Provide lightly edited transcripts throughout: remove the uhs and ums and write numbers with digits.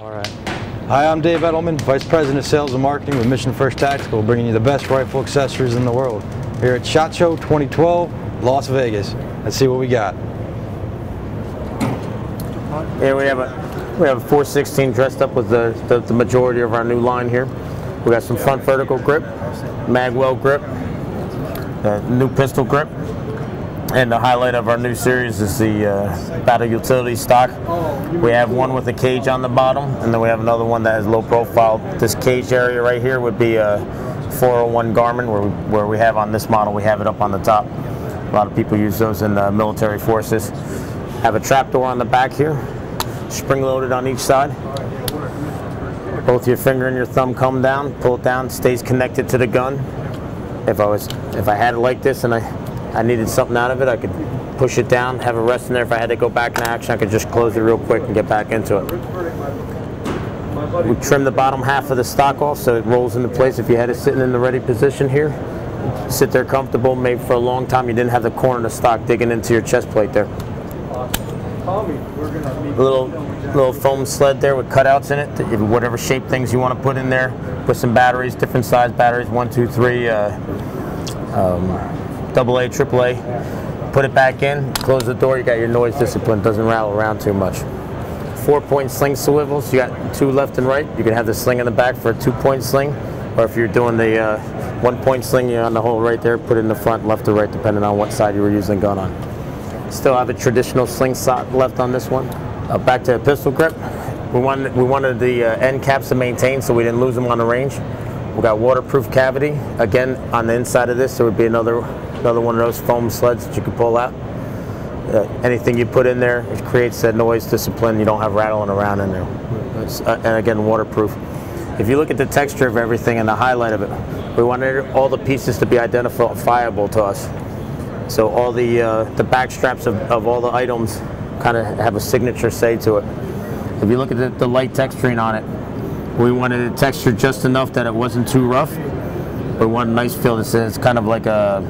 All right. Hi, I'm Dave Edelman, Vice President of Sales and Marketing with Mission First Tactical, bringing you the best rifle accessories in the world. Here at SHOT Show 2012, Las Vegas. Let's see what we got. Here we have a 416 dressed up with the majority of our new line here. We got some front vertical grip, MAGWELL grip, new pistol grip, and the highlight of our new series is the Battle Utility stock. We have one with a cage on the bottom, and then we have another one that has low profile. This cage area right here would be a 401 Garmin, where we have on this model, we have it up on the top. A lot of people use those in the military forces. Have a trap door on the back here, spring loaded on each side. Both your finger and your thumb come down, pull it down, stays connected to the gun. If I had it like this and I needed something out of it, I could push it down, have it rest in there. If I had to go back in action, I could just close it real quick and get back into it. We trim the bottom half of the stock off so it rolls into place. If you had it sitting in the ready position here, sit there comfortable, maybe for a long time, you didn't have the corner of the stock digging into your chest plate there. Little foam sled there with cutouts in it, whatever shape things you want to put in there. Put some batteries, different size batteries, 1, 2, 3, AA, AAA. Put it back in, close the door, you got your noise discipline, doesn't rattle around too much. 4-point sling swivels, you got 2 left and right. You can have the sling in the back for a 2-point sling, or if you're doing the 1-point sling, you're on the hole right there, put it in the front, left or right, depending on what side you were using the gun on. Still have a traditional slingshot left on this one. Back to a pistol grip. We wanted the end caps to maintain so we didn't lose them on the range. We got waterproof cavity. Again, on the inside of this, there would be another one of those foam sleds that you could pull out. Anything you put in there, it creates a noise discipline. You don't have rattling around in there. And again, waterproof. If you look at the texture of everything and the highlight of it, we wanted all the pieces to be identifiable to us. So all the back straps of all the items kind of have a signature say to it. If you look at the light texturing on it, we wanted it textured just enough that it wasn't too rough, but we wanted a nice feel. It's kind of like a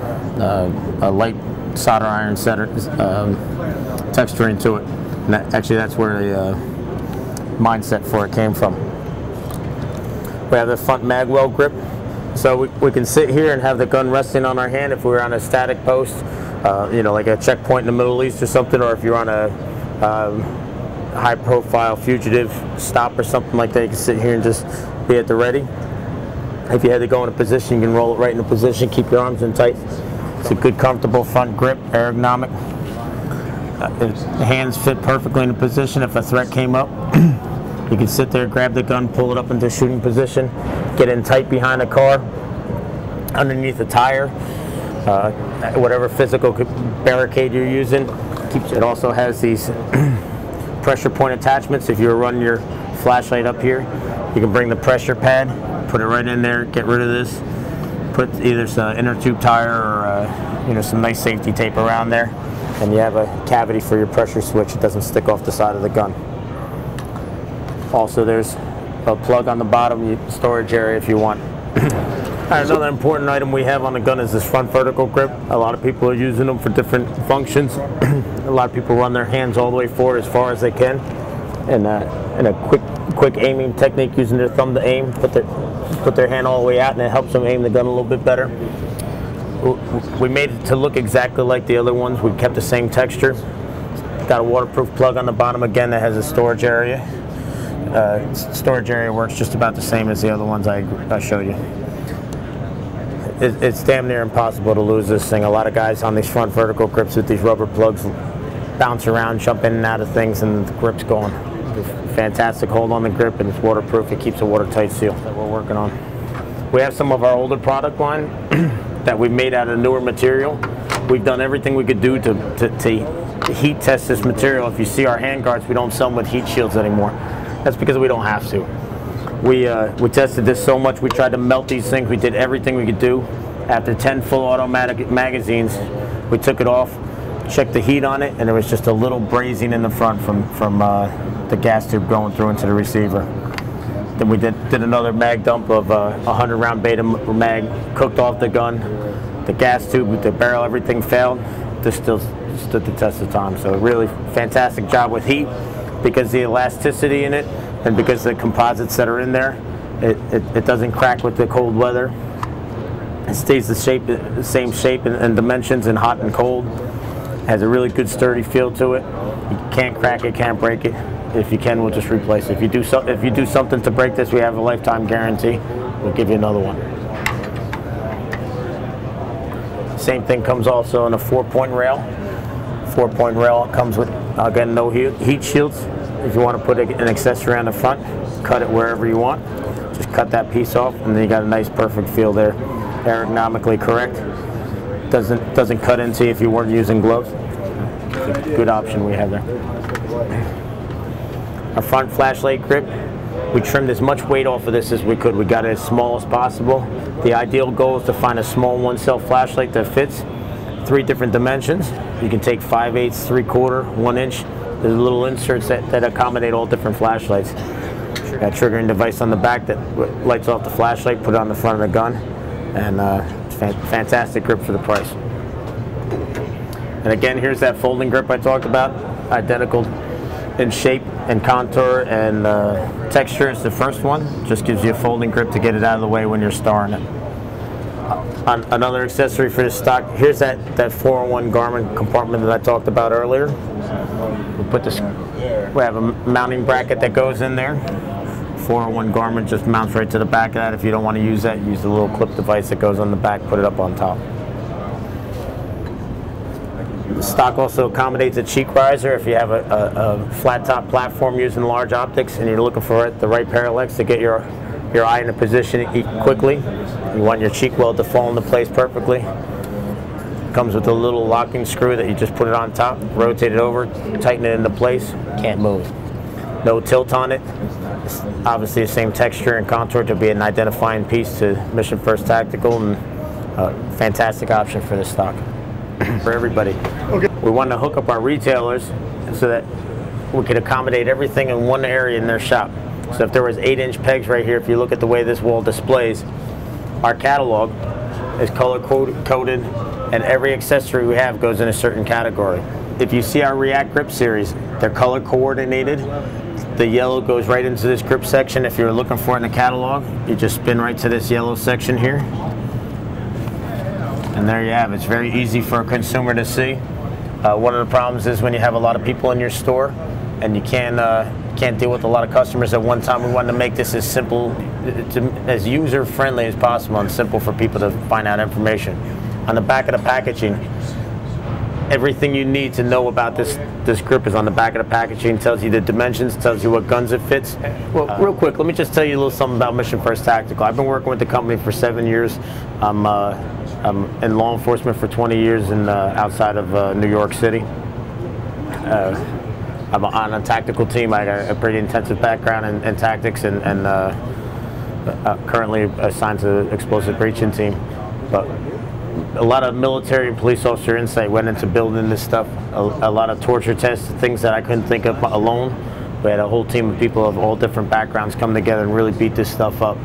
light solder iron texturing to it. And actually, that's where the mindset for it came from. We have the front MAGWELL grip. So we can sit here and have the gun resting on our hand if we were on a static post, you know, like a checkpoint in the Middle East or something, or if you're on a high-profile fugitive stop or something like that, you can sit here and just be at the ready. If you had to go in a position, you can roll it right into position, keep your arms in tight. It's a good, comfortable front grip, ergonomic. The hands fit perfectly in position if a threat came up. You can sit there, grab the gun, pull it up into shooting position, get in tight behind the car, underneath the tire, whatever physical barricade you're using. It also has these pressure point attachments. If you're running your flashlight up here, you can bring the pressure pad, put it right in there, get rid of this, put either some inner tube tire or you know, some nice safety tape around there, and you have a cavity for your pressure switch. It doesn't stick off the side of the gun. Also, there's a plug on the bottom, storage area if you want. Another important item we have on the gun is this front vertical grip. A lot of people are using them for different functions. A lot of people run their hands all the way forward as far as they can, and a quick aiming technique using their thumb to aim. Put their hand all the way out, and it helps them aim the gun a little bit better. We made it to look exactly like the other ones. We kept the same texture. Got a waterproof plug on the bottom again that has a storage area. Storage area works just about the same as the other ones I showed you. It's damn near impossible to lose this thing. A lot of guys on these front vertical grips with these rubber plugs bounce around, jump in and out of things, and the grip's going. It's a fantastic hold on the grip, and it's waterproof. It keeps a watertight seal that we're working on. We have some of our older product line that we've made out of newer material. We've done everything we could do to heat test this material. If you see our hand guards, we don't sell them with heat shields anymore. That's because we don't have to. We tested this so much, we tried to melt these things. We did everything we could do. After 10 full automatic magazines, we took it off, checked the heat on it, and there was just a little brazing in the front from the gas tube going through into the receiver. Then we did another mag dump of 100 round beta mag, cooked off the gun. The gas tube, the barrel, everything failed. This still stood the test of time. So really fantastic job with heat, because the elasticity in it and because of the composites that are in there, it doesn't crack with the cold weather. It stays the same shape and dimensions in hot and cold. Has a really good sturdy feel to it. You can't crack it, can't break it. If you can, we'll just replace it. If you do something to break this, we have a lifetime guarantee. We'll give you another one. Same thing comes also in a 4-point rail. 4-point rail comes with, again, no heat shields. If you want to put an accessory on the front, cut it wherever you want. Just cut that piece off, and then you got a nice, perfect feel there. Ergonomically correct. Doesn't cut into you if you weren't using gloves. It's a good option we have there. Our front flashlight grip, we trimmed as much weight off of this as we could. We got it as small as possible. The ideal goal is to find a small 1-cell flashlight that fits 3 different dimensions. You can take 5/8, 3/4, 1 inch. There's little inserts that accommodate all different flashlights. Got a triggering device on the back that lights off the flashlight, put it on the front of the gun, and it's fantastic grip for the price. And again, here's that folding grip I talked about, identical in shape and contour and texture as the first one. Just gives you a folding grip to get it out of the way when you're starring it. Another accessory for this stock, here's that 401 Garmin compartment that I talked about earlier. We have a mounting bracket that goes in there. 401 Garmin just mounts right to the back of that. If you don't want to use that, use the little clip device that goes on the back, put it up on top. The stock also accommodates a cheek riser if you have a flat top platform using large optics and you're looking for the right parallax to get your eye in a position quickly. You want your cheek well to fall into place perfectly. Comes with a little locking screw that you just put it on top, rotate it over, tighten it into place, can't move. No tilt on it. It's obviously the same texture and contour to be an identifying piece to Mission First Tactical, and a fantastic option for this stock for everybody. Okay. We want to hook up our retailers so that we could accommodate everything in one area in their shop. So if there was 8-inch pegs right here, if you look at the way this wall displays, our catalog is color coded, and every accessory we have goes in a certain category. If you see our React grip series, they're color coordinated. The yellow goes right into this grip section. If you're looking for it in the catalog, you just spin right to this yellow section here. And there you have it. It's very easy for a consumer to see. One of the problems is when you have a lot of people in your store and you can't deal with a lot of customers at one time. We wanted to make this as simple, as user-friendly as possible and simple for people to find out information. On the back of the packaging, everything you need to know about this grip is on the back of the packaging. Tells you the dimensions, tells you what guns it fits. Well, real quick, let me just tell you a little something about Mission First Tactical. I've been working with the company for 7 years. I'm in law enforcement for 20 years outside of New York City. I'm on a tactical team. I got a pretty intensive background in tactics and currently assigned to the explosive breaching team. But a lot of military and police officer insight went into building this stuff. A lot of torture tests, things that I couldn't think of alone. We had a whole team of people of all different backgrounds come together and really beat this stuff up.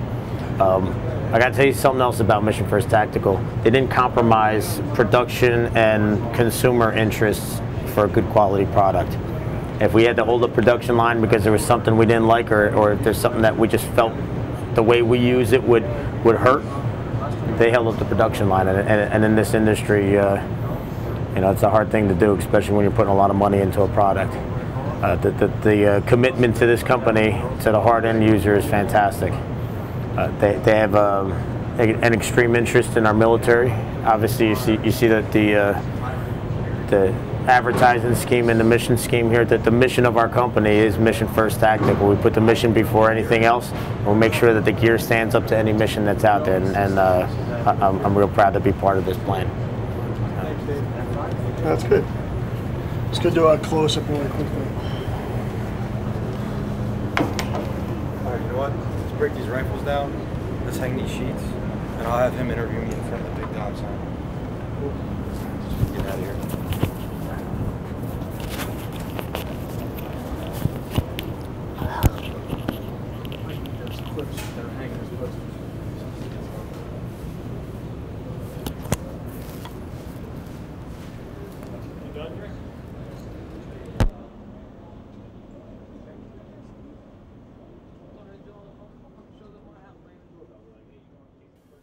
I got to tell you something else about Mission First Tactical. They didn't compromise production and consumer interests for a good quality product. If we had to hold the production line because there was something we didn't like, or if there's something that we just felt the way we use it would hurt, they held up the production line. And in this industry, you know, it's a hard thing to do, especially when you're putting a lot of money into a product. The commitment to this company, to the hard-end user, is fantastic. They have an extreme interest in our military. Obviously, you see that the advertising scheme and the mission scheme here, that the mission of our company is Mission First Tactical. We put the mission before anything else. We'll make sure that the gear stands up to any mission that's out there, and I'm real proud to be part of this plan. That's good. Let's go do a close-up really quickly. All right, you know what? Let's break these rifles down. Let's hang these sheets, and I'll have him interview me in front of the big dog sign. Get out of here.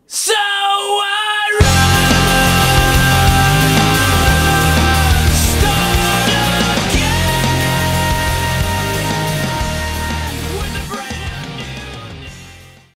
Set!